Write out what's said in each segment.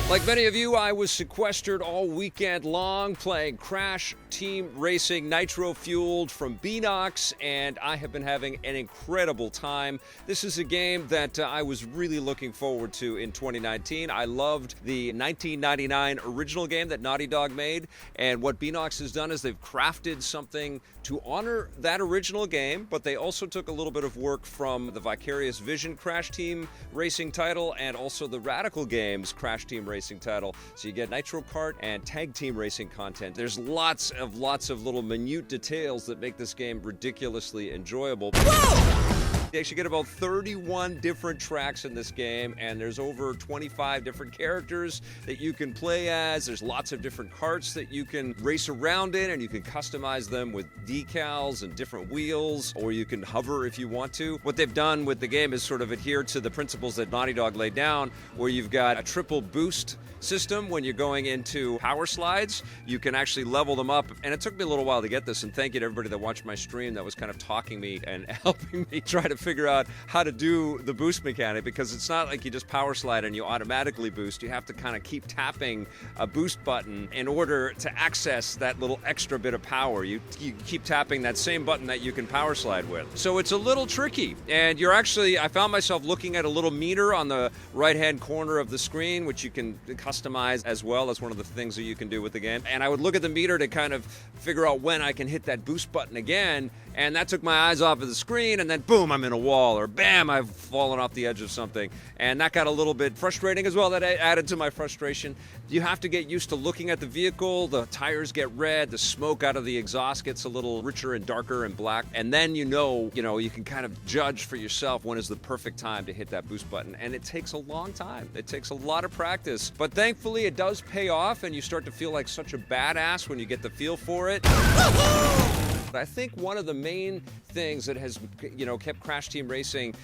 Like many of you, I was sequestered all weekend long playing Crash Team Racing Nitro-Fueled from Beanox, and I have been having an incredible time. This is a game that I was really looking forward to in 2019. I loved the 1999 original game that Naughty Dog made, and what Beanox has done is they've crafted something to honor that original game, but they also took a little bit of work from the Vicarious Vision Crash Team Racing title and also the Radical Games Crash Team Racing title. So you get Nitro Kart and Tag Team Racing content. There's lots of little minute details that make this game ridiculously enjoyable. Whoa! You actually get about 31 different tracks in this game, and there's over 25 different characters that you can play as. There's lots of different karts that you can race around in, and you can customize them with decals and different wheels, or you can hover if you want to. What they've done with the game is sort of adhere to the principles that Naughty Dog laid down, where you've got a triple boost system when you're going into power slides. You can actually level them up, and it took me a little while to get this, and thank you to everybody that watched my stream that was kind of talking me and helping me try to figure out how to do the boost mechanic, because it's not like you just power slide and you automatically boost. You have to kind of keep tapping a boost button in order to access that little extra bit of power. You keep tapping that same button that you can power slide with. So it's a little tricky, and I found myself looking at a little meter on the right-hand corner of the screen, which you can customize as well. That's one of the things that you can do with the game. And I would look at the meter to kind of figure out when I can hit that boost button again, and that took my eyes off of the screen, and then boom, I'm in a wall, or bam, I've fallen off the edge of something. And that got a little bit frustrating as well. That added to my frustration. You have to get used to looking at the vehicle. The tires get red, the smoke out of the exhaust gets a little richer and darker and black, and then you can kind of judge for yourself when is the perfect time to hit that boost button. And it takes a long time. It takes a lot of practice, but thankfully it does pay off, and you start to feel like such a badass when you get the feel for it. I think one of the main things that has, kept Crash Team Racing,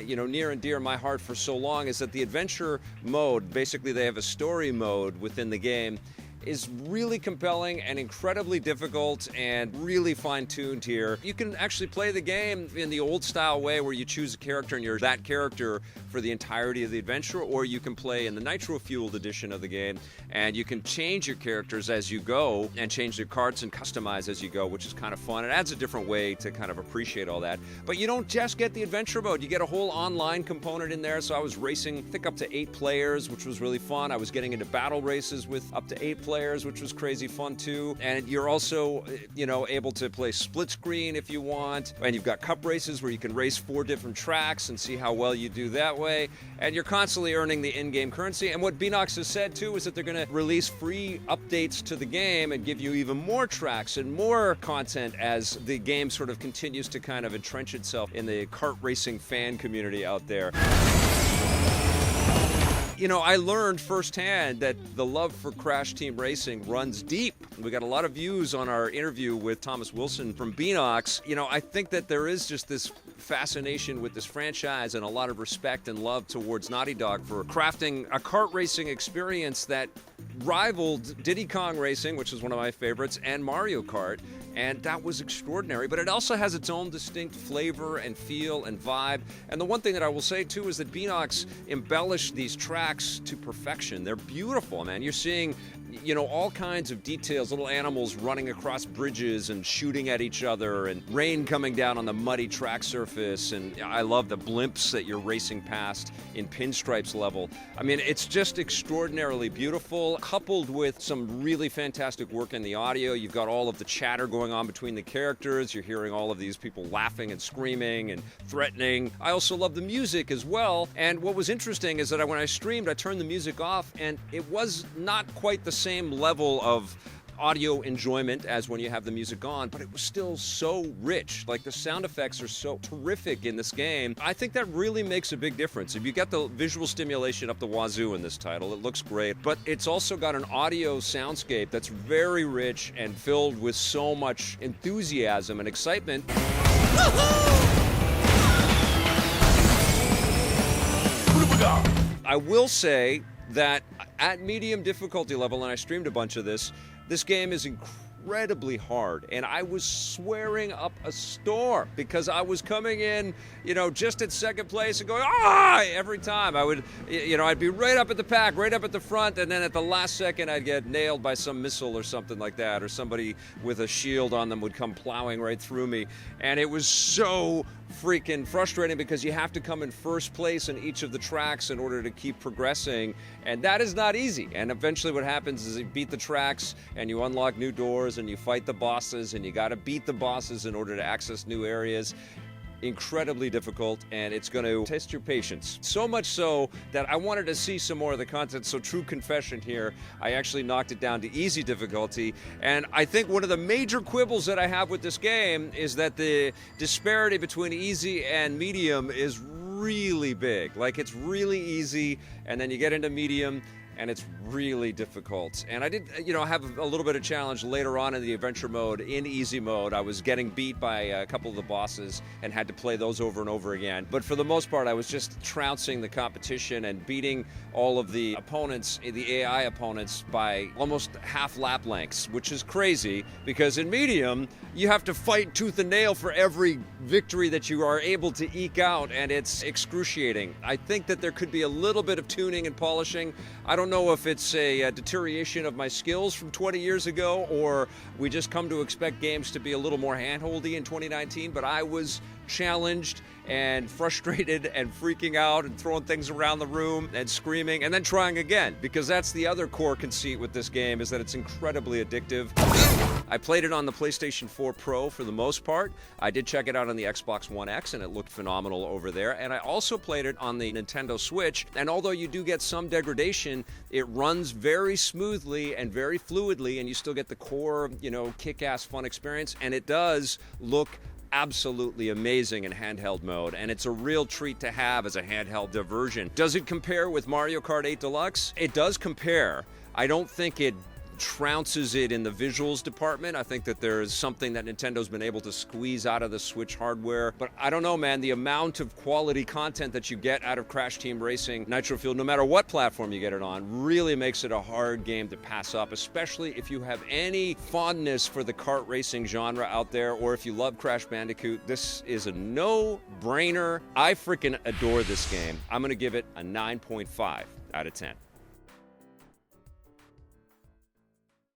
near and dear to my heart for so long is that the adventure mode, basically they have a story mode within the game, is really compelling and incredibly difficult and really fine-tuned here. You can actually play the game in the old-style way where you choose a character and you're that character for the entirety of the adventure, or you can play in the Nitro-Fueled edition of the game, and you can change your characters as you go and change their karts and customize as you go, which is kind of fun. It adds a different way to kind of appreciate all that. But you don't just get the adventure mode, you get a whole online component in there. So I was racing, I think, up to 8 players, which was really fun. I was getting into battle races with up to 8 players, which was crazy fun too. And you're also, able to play split screen if you want. And you've got cup races where you can race 4 different tracks and see how well you do that way. And you're constantly earning the in-game currency. And what Beanox has said too is that they're going to release free updates to the game and give you even more tracks and more content as the game sort of continues to kind of entrench itself in the kart racing fan community out there. I learned firsthand that the love for Crash Team Racing runs deep. We got a lot of views on our interview with Thomas Wilson from Beanox. I think that there is just this fascination with this franchise and a lot of respect and love towards Naughty Dog for crafting a kart racing experience that rivaled Diddy Kong Racing, which is one of my favorites, and Mario Kart. And that was extraordinary, but it also has its own distinct flavor and feel and vibe. And the one thing that I will say too is that Beanox embellished these tracks to perfection. They're beautiful, man. You're seeing, all kinds of details, little animals running across bridges and shooting at each other, and rain coming down on the muddy track surface. And I love the blimps that you're racing past in pinstripes level. I mean, it's just extraordinarily beautiful, coupled with some really fantastic work in the audio. You've got all of the chatter going on between the characters. You're hearing all of these people laughing and screaming and threatening. I also love the music as well. And what was interesting is that when I streamed, I turned the music off, and it was not quite the same level of audio enjoyment as when you have the music on, but it was still so rich. Like, the sound effects are so terrific in this game. I think that really makes a big difference. If you get the visual stimulation up the wazoo in this title, it looks great, but it's also got an audio soundscape that's very rich and filled with so much enthusiasm and excitement. I will say that at medium difficulty level, and I streamed a bunch of this game is incredibly hard, and I was swearing up a storm because I was coming in, just at second place and going, every time. I would, I'd be right up at the pack, right up at the front, and then at the last second I'd get nailed by some missile or something like that, or somebody with a shield on them would come plowing right through me, and it was so freaking frustrating because you have to come in first place in each of the tracks in order to keep progressing, and that is not easy. And eventually what happens is you beat the tracks and you unlock new doors and you fight the bosses, and you got to beat the bosses in order to access new areas. Incredibly difficult, and it's going to test your patience. So much so that I wanted to see some more of the content, so true confession here, I actually knocked it down to easy difficulty. And I think one of the major quibbles that I have with this game is that the disparity between easy and medium is really big. Like, it's really easy, and then you get into medium, and it's really difficult. And I did, have a little bit of challenge later on in the adventure mode. In easy mode, I was getting beat by a couple of the bosses and had to play those over and over again. But for the most part, I was just trouncing the competition and beating all of the opponents, the AI opponents, by almost half lap lengths, which is crazy because in medium, you have to fight tooth and nail for every victory that you are able to eke out, and it's excruciating. I think that there could be a little bit of tuning and polishing. I don't know if it's a deterioration of my skills from 20 years ago, or we just come to expect games to be a little more handholdy in 2019, but I was challenged and frustrated and freaking out and throwing things around the room and screaming and then trying again, because that's the other core conceit with this game, is that it's incredibly addictive. I played it on the PlayStation 4 Pro for the most part. I did check it out on the Xbox One X, and it looked phenomenal over there. And I also played it on the Nintendo Switch, and although you do get some degradation, it runs very smoothly and very fluidly, and you still get the core, kick-ass fun experience, and it does look absolutely amazing in handheld mode, and it's a real treat to have as a handheld diversion. Does it compare with Mario Kart 8 Deluxe? It does compare. I don't think it trounces it in the visuals department. I think that there is something that Nintendo's been able to squeeze out of the Switch hardware. But I don't know, man, the amount of quality content that you get out of Crash Team Racing Nitro-Fueled, no matter what platform you get it on, really makes it a hard game to pass up, especially if you have any fondness for the kart racing genre out there, or if you love Crash Bandicoot. This is a no-brainer. I freaking adore this game. I'm going to give it a 9.5 out of 10.